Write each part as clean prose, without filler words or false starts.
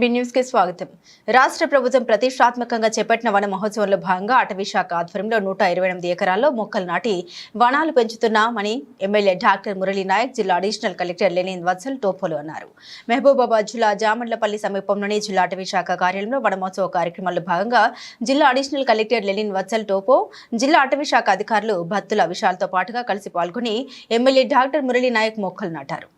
ఎన్బీ news కి స్వాగతం. రాష్ట్ర ప్రభుత్వం ప్రతిష్టాత్మకంగా చేపట్టిన వన మహోత్సవంలో భాగంగా అటవీ శాఖ ఆధ్వర్యంలో 128 ఎకరాల్లో మొక్కలు నాటి వనాలు పెంచుతున్నామని ఎమ్మెల్యే డాక్టర్ మురళీ నాయక్, జిల్లా అడిషనల్ కలెక్టర్ లెనిన్ వత్సల్ టోపోలు అన్నారు. మహబూబాబాద్ జిల్లా జామండ్లపల్లి సమీపంలోని జిల్లా అటవీ శాఖ కార్యాలయంలో వన మహోత్సవ కార్యక్రమంలో భాగంగా జిల్లా అడిషనల్ కలెక్టర్ లెనిన్ వత్సల్ టోపో, జిల్లా అటవీ శాఖ అధికారులు భత్తుల విశాల్తో పాటుగా కలిసి పాల్గొని ఎమ్మెల్యే డాక్టర్ మురళీ నాయక్ మొక్కలు నాటారు.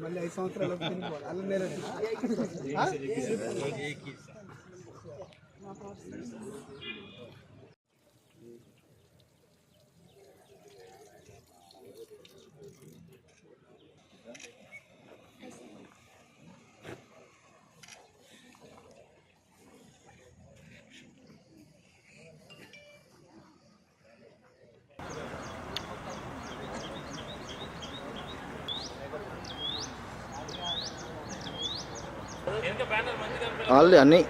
మళ్ళీ 5 సంవత్సరాలు ఆల్రెడీ అన్నీ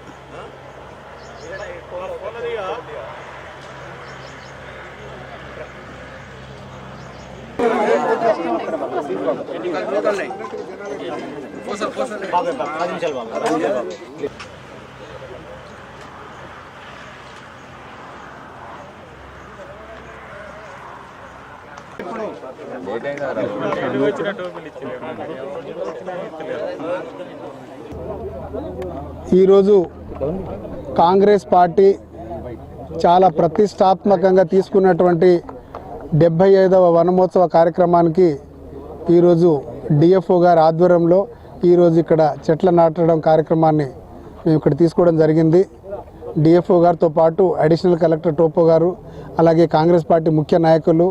ఈరోజు కాంగ్రెస్ పార్టీ చాలా ప్రతిష్టాత్మకంగా తీసుకున్నటువంటి 75వ వనమహోత్సవ కార్యక్రమానికి ఈరోజు డిఎఫ్ఓ గారి ఆధ్వర్యంలో ఈరోజు ఇక్కడ చెట్ల నాటడం కార్యక్రమాన్ని మేము ఇక్కడ తీసుకోవడం జరిగింది. డిఎఫ్ఓ గారితో పాటు అడిషనల్ కలెక్టర్ టోపో గారు, అలాగే కాంగ్రెస్ పార్టీ ముఖ్య నాయకులు,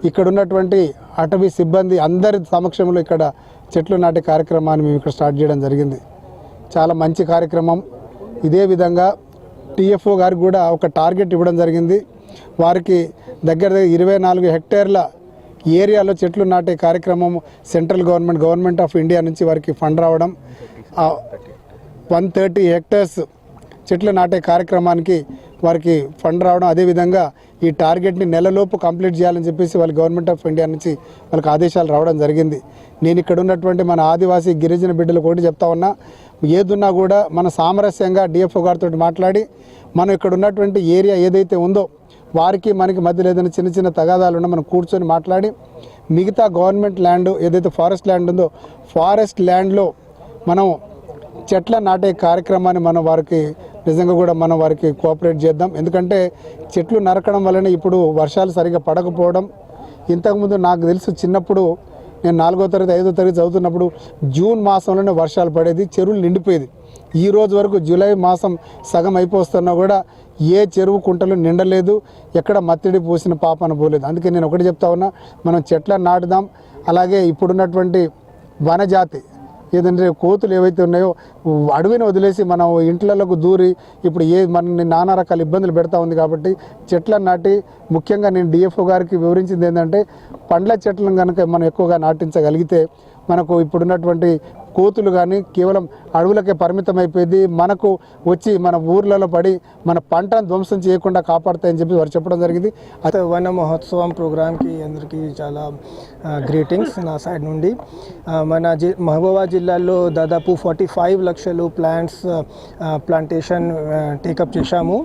ఇక్కడ ఉన్నటువంటి అటవీ సిబ్బంది అందరి సమక్షంలో ఇక్కడ చెట్లు నాటే కార్యక్రమాన్ని మేము ఇక్కడ స్టార్ట్ చేయడం జరిగింది. చాలా మంచి కార్యక్రమం. ఇదే విధంగా టీఎఫ్ఓ గారికి కూడా ఒక టార్గెట్ ఇవ్వడం జరిగింది. వారికి దగ్గర 24 హెక్టేర్ల ఏరియాలో చెట్లు నాటే కార్యక్రమం సెంట్రల్ గవర్నమెంట్ ఆఫ్ ఇండియా నుంచి వారికి ఫండ్ రావడం, 130 హెక్టర్స్ చెట్లు నాటే కార్యక్రమానికి వారికి ఫండ్ రావడం, అదేవిధంగా ఈ టార్గెట్ని నెలలోపు కంప్లీట్ చేయాలని చెప్పేసి వాళ్ళ గవర్నమెంట్ ఆఫ్ ఇండియా నుంచి వాళ్ళకి ఆదేశాలు రావడం జరిగింది. నేను ఇక్కడ ఉన్నటువంటి మన ఆదివాసీ గిరిజన బిడ్డలకు ఒకటి చెప్తా ఉన్నా, ఏదున్నా కూడా మన సామరస్యంగా డిఎఫ్ఓ గారితో మాట్లాడి మనం ఇక్కడ ఉన్నటువంటి ఏరియా ఏదైతే ఉందో వారికి మనకి మధ్యలో ఏదైనా చిన్న చిన్న తగాదాలు ఉన్నా మనం కూర్చొని మాట్లాడి మిగతా గవర్నమెంట్ ల్యాండ్ ఏదైతే ఫారెస్ట్ ల్యాండ్ ఉందో ఫారెస్ట్ ల్యాండ్లో మనం చెట్ల నాటే కార్యక్రమాన్ని మనం వారికి నిజంగా కూడా మనం వారికి కోఆపరేట్ చేద్దాం. ఎందుకంటే చెట్లు నరకడం వల్లనే ఇప్పుడు వర్షాలు సరిగా పడకపోవడం. ఇంతకుముందు నాకు తెలుసు చిన్నప్పుడు నేను 4వ తరగతి 5వ తరగతి చదువుతున్నప్పుడు జూన్ మాసంలోనే వర్షాలు పడేది, చెరువులు నిండిపోయేది. ఈ రోజు వరకు జూలై మాసం సగం అయిపోతున్నా కూడా ఏ చెరువు కుంటలు నిండలేదు, ఎక్కడ మత్తిడి పోసిన పాపన పోలేదు. అందుకే నేను ఒకటి చెప్తా ఉన్నా, మనం చెట్లను నాటుదాం. అలాగే ఇప్పుడున్నటువంటి వనజాతి ఏదంటే కోతులు ఏవైతే ఉన్నాయో అడవిని వదిలేసి మనం ఇంట్లలోకి దూరి ఇప్పుడు మనని నానా రకాల ఇబ్బందులు పెడతా ఉంది. కాబట్టి చెట్లను నాటి ముఖ్యంగా నేను డిఎఫ్ఓ గారికి వివరించింది ఏంటంటే పండ్ల చెట్లను కనుక మనం ఎక్కువగా నాటించగలిగితే మనకు ఇప్పుడున్నటువంటి కోతులు కానీ కేవలం అడవులకే పరిమితం అయిపోయింది, మనకు వచ్చి మన ఊర్లలో పడి మన పంటను ధ్వంసం చేయకుండా కాపాడుతాయని చెప్పి వారు చెప్పడం జరిగింది. అయితే వన మహోత్సవం ప్రోగ్రామ్కి అందరికీ చాలా గ్రీటింగ్స్ నా సైడ్ నుండి. మన మహబూబాబాద్ జిల్లాలో దాదాపు 45 లక్షలు ప్లాంటేషన్ టేకప్ చేశాము.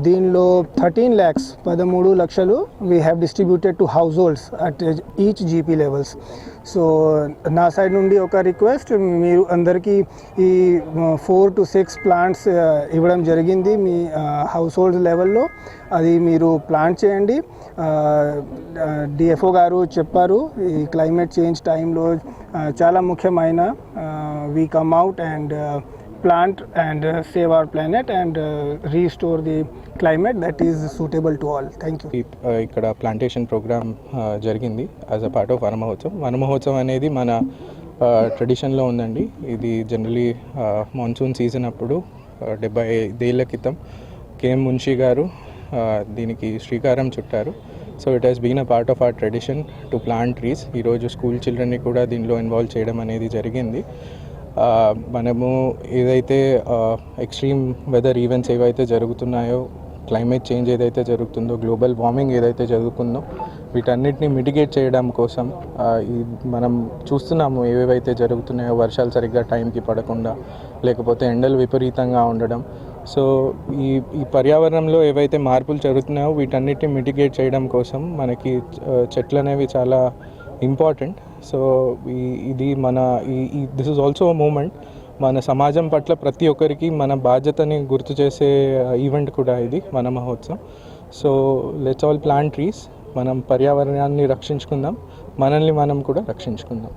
దీనిలో 13 లక్షలు we have distributed to house holds at each GP levels. So నా సైడ్ నుండి ఒక రిక్వెస్ట్, మీరు అందరికీ ఈ 4 to 6 ప్లాంట్స్ ఇవ్వడం జరిగింది మీ హౌస్ హోల్డ్ లెవెల్లో. అది మీరు ప్లాంట్ చేయండి. డిఎఫ్ఓ గారు చెప్పారు ఈ క్లైమేట్ చేంజ్ టైంలో చాలా ముఖ్యమైన we come out and plant and save our planet and restore the climate that is suitable to all. Thank you. ఇక్కడ ప్లాంటేషన్ ప్రోగ్రామ్ జరిగింది యాజ్ అ పార్ట్ ఆఫ్ వన మహోత్సవం. వన మహోత్సవం అనేది మన ట్రెడిషన్లో ఉందండి. ఇది జనరలీ మాన్సూన్ సీజన్ అప్పుడు 75 ఏళ్ల క్రితం కేఎం మున్షి గారు దీనికి శ్రీకారం చుట్టారు. So it has been a part of our tradition to plant trees. ఈరోజు స్కూల్ చిల్డ్రన్ని కూడా దీనిలో ఇన్వాల్వ్ చేయడం అనేది జరిగింది. మనము ఏదైతే ఎక్స్ట్రీమ్ వెదర్ ఈవెంట్స్ ఏవైతే జరుగుతున్నాయో క్లైమేట్ చేంజ్ ఏదైతే జరుగుతుందో, గ్లోబల్ వార్మింగ్ ఏదైతే జరుగుతుందో వీటన్నిటిని మిటిగేట్ చేయడం కోసం మనం చూస్తున్నాము ఏవేవైతే జరుగుతున్నాయో, వర్షాలు సరిగ్గా టైంకి పడకుండా, లేకపోతే ఎండలు విపరీతంగా ఉండడం. సో ఈ పర్యావరణంలో ఏవైతే మార్పులు జరుగుతున్నాయో వీటన్నిటిని మిటిగేట్ చేయడం కోసం మనకి చెట్లు అనేవి చాలా ఇంపార్టెంట్. సో ఇది మన this is also a moment. మన సమాజం పట్ల ప్రతి ఒక్కరికి మన బాధ్యతని గుర్తు చేసే ఈవెంట్ కూడా ఇది వన మహోత్సవం. So let's all plant trees. మనం పర్యావరణాన్ని రక్షించుకుందాం, మనల్ని మనం కూడా రక్షించుకుందాం.